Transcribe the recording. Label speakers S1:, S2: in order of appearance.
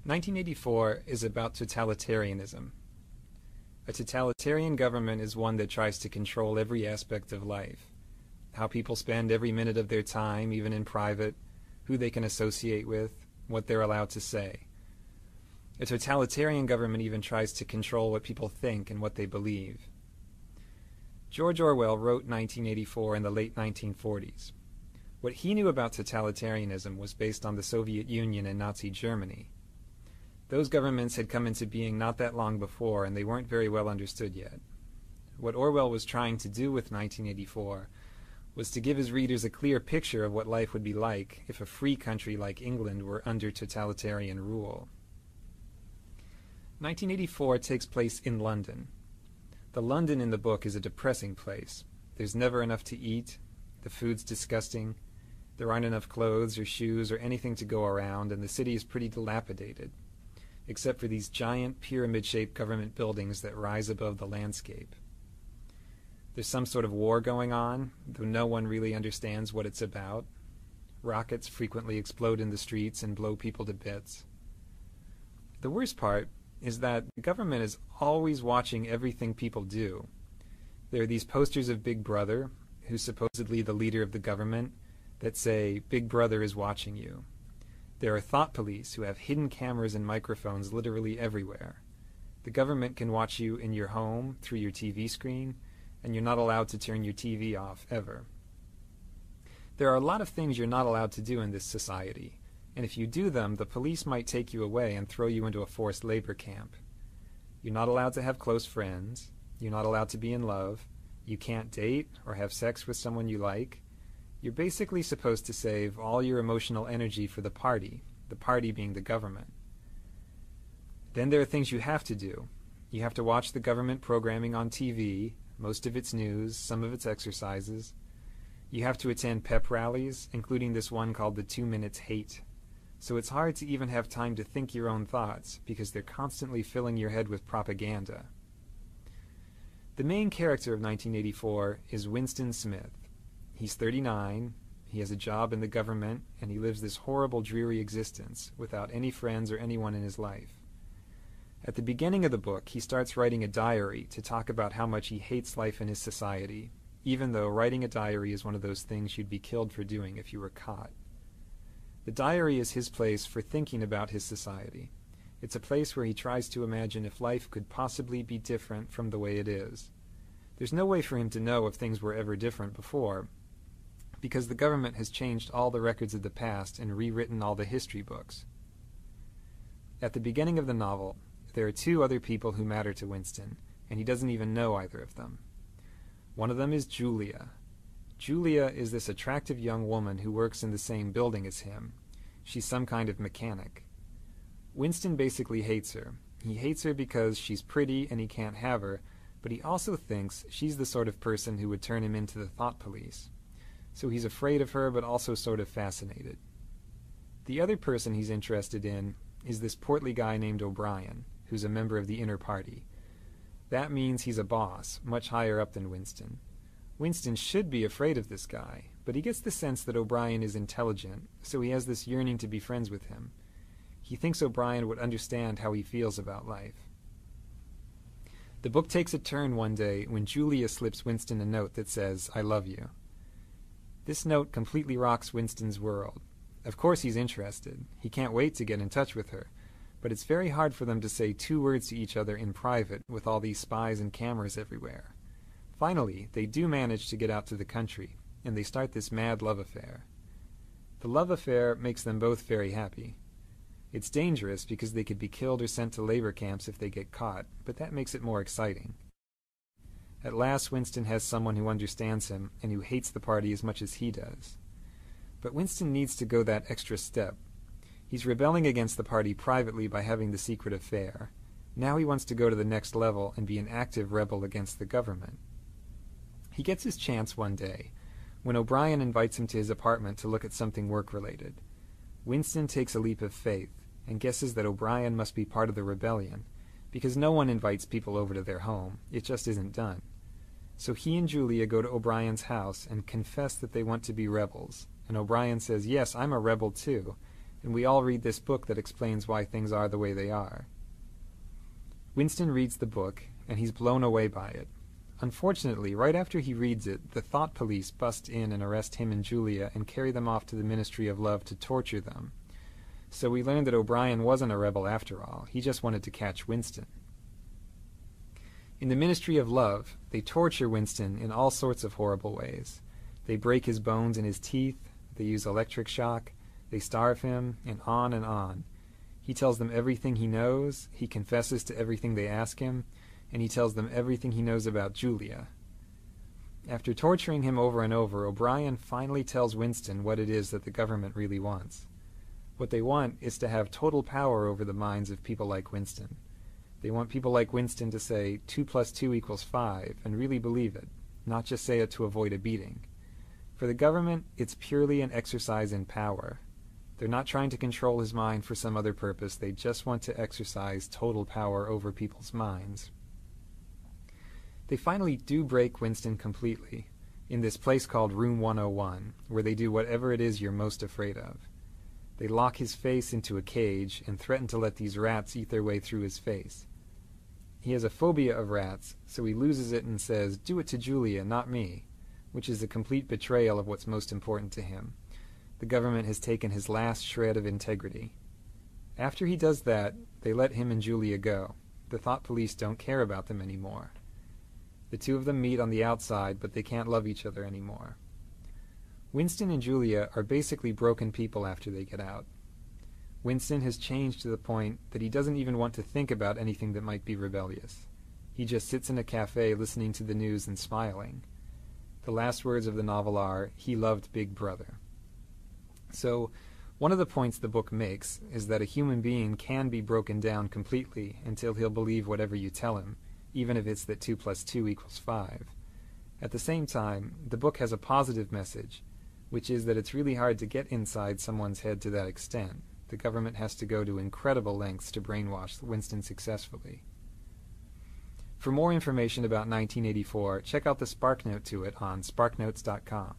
S1: 1984 is about totalitarianism. A totalitarian government is one that tries to control every aspect of life. How people spend every minute of their time, even in private, who they can associate with, what they're allowed to say. A totalitarian government even tries to control what people think and what they believe. George Orwell wrote 1984 in the late 1940s. What he knew about totalitarianism was based on the Soviet Union and Nazi Germany. Those governments had come into being not that long before, and they weren't very well understood yet. What Orwell was trying to do with 1984 was to give his readers a clear picture of what life would be like if a free country like England were under totalitarian rule. 1984 takes place in London. The London in the book is a depressing place. There's never enough to eat, the food's disgusting, there aren't enough clothes or shoes or anything to go around, and the city is pretty dilapidated, except for these giant pyramid-shaped government buildings that rise above the landscape. There's some sort of war going on, though no one really understands what it's about. Rockets frequently explode in the streets and blow people to bits. The worst part is that the government is always watching everything people do. There are these posters of Big Brother, who's supposedly the leader of the government, that say, "Big Brother is watching you." There are thought police who have hidden cameras and microphones literally everywhere. The government can watch you in your home, through your TV screen, and you're not allowed to turn your TV off, ever. There are a lot of things you're not allowed to do in this society, and if you do them, the police might take you away and throw you into a forced labor camp. You're not allowed to have close friends, you're not allowed to be in love, you can't date or have sex with someone you like. You're basically supposed to save all your emotional energy for the party being the government. Then there are things you have to do. You have to watch the government programming on TV, most of its news, some of its exercises. You have to attend pep rallies, including this one called the 2 Minutes Hate. So it's hard to even have time to think your own thoughts, because they're constantly filling your head with propaganda. The main character of 1984 is Winston Smith. He's 39, he has a job in the government, and he lives this horrible, dreary existence without any friends or anyone in his life. At the beginning of the book, he starts writing a diary to talk about how much he hates life in his society, even though writing a diary is one of those things you'd be killed for doing if you were caught. The diary is his place for thinking about his society. It's a place where he tries to imagine if life could possibly be different from the way it is. There's no way for him to know if things were ever different before, because the government has changed all the records of the past and rewritten all the history books. At the beginning of the novel, there are two other people who matter to Winston, and he doesn't even know either of them. One of them is Julia. Julia is this attractive young woman who works in the same building as him. She's some kind of mechanic. Winston basically hates her. He hates her because she's pretty and he can't have her, but he also thinks she's the sort of person who would turn him into the thought police. So he's afraid of her, but also sort of fascinated. The other person he's interested in is this portly guy named O'Brien, who's a member of the inner party. That means he's a boss, much higher up than Winston. Winston should be afraid of this guy, but he gets the sense that O'Brien is intelligent, so he has this yearning to be friends with him. He thinks O'Brien would understand how he feels about life. The book takes a turn one day when Julia slips Winston a note that says, "I love you." This note completely rocks Winston's world. Of course he's interested. He can't wait to get in touch with her. But it's very hard for them to say 2 words to each other in private with all these spies and cameras everywhere. Finally, they do manage to get out to the country, and they start this mad love affair. The love affair makes them both very happy. It's dangerous because they could be killed or sent to labor camps if they get caught, but that makes it more exciting. At last, Winston has someone who understands him and who hates the party as much as he does. But Winston needs to go that extra step. He's rebelling against the party privately by having the secret affair. Now he wants to go to the next level and be an active rebel against the government. He gets his chance one day, when O'Brien invites him to his apartment to look at something work-related. Winston takes a leap of faith and guesses that O'Brien must be part of the rebellion, because no one invites people over to their home. It just isn't done. So he and Julia go to O'Brien's house and confess that they want to be rebels, and O'Brien says, "Yes, I'm a rebel too," and we all read this book that explains why things are the way they are. Winston reads the book, and he's blown away by it. Unfortunately, right after he reads it, the thought police bust in and arrest him and Julia and carry them off to the Ministry of Love to torture them. So we learned that O'Brien wasn't a rebel after all. He just wanted to catch Winston. In the Ministry of Love, they torture Winston in all sorts of horrible ways. They break his bones and his teeth, they use electric shock, they starve him, and on and on. He tells them everything he knows, he confesses to everything they ask him, and he tells them everything he knows about Julia. After torturing him over and over, O'Brien finally tells Winston what it is that the government really wants. What they want is to have total power over the minds of people like Winston. They want people like Winston to say 2 + 2 = 5 and really believe it, not just say it to avoid a beating. For the government, it's purely an exercise in power. They're not trying to control his mind for some other purpose. They just want to exercise total power over people's minds. They finally do break Winston completely, in this place called Room 101, where they do whatever it is you're most afraid of. They lock his face into a cage and threaten to let these rats eat their way through his face. He has a phobia of rats, so he loses it and says, "Do it to Julia, not me," which is a complete betrayal of what's most important to him. The government has taken his last shred of integrity. After he does that, they let him and Julia go. The thought police don't care about them anymore. The two of them meet on the outside, but they can't love each other anymore. Winston and Julia are basically broken people after they get out. Winston has changed to the point that he doesn't even want to think about anything that might be rebellious. He just sits in a cafe listening to the news and smiling. The last words of the novel are, "He loved Big Brother." So, one of the points the book makes is that a human being can be broken down completely until he'll believe whatever you tell him, even if it's that 2 + 2 = 5. At the same time, the book has a positive message, which is that it's really hard to get inside someone's head to that extent. The government has to go to incredible lengths to brainwash Winston successfully. For more information about 1984, check out the SparkNote to it on sparknotes.com.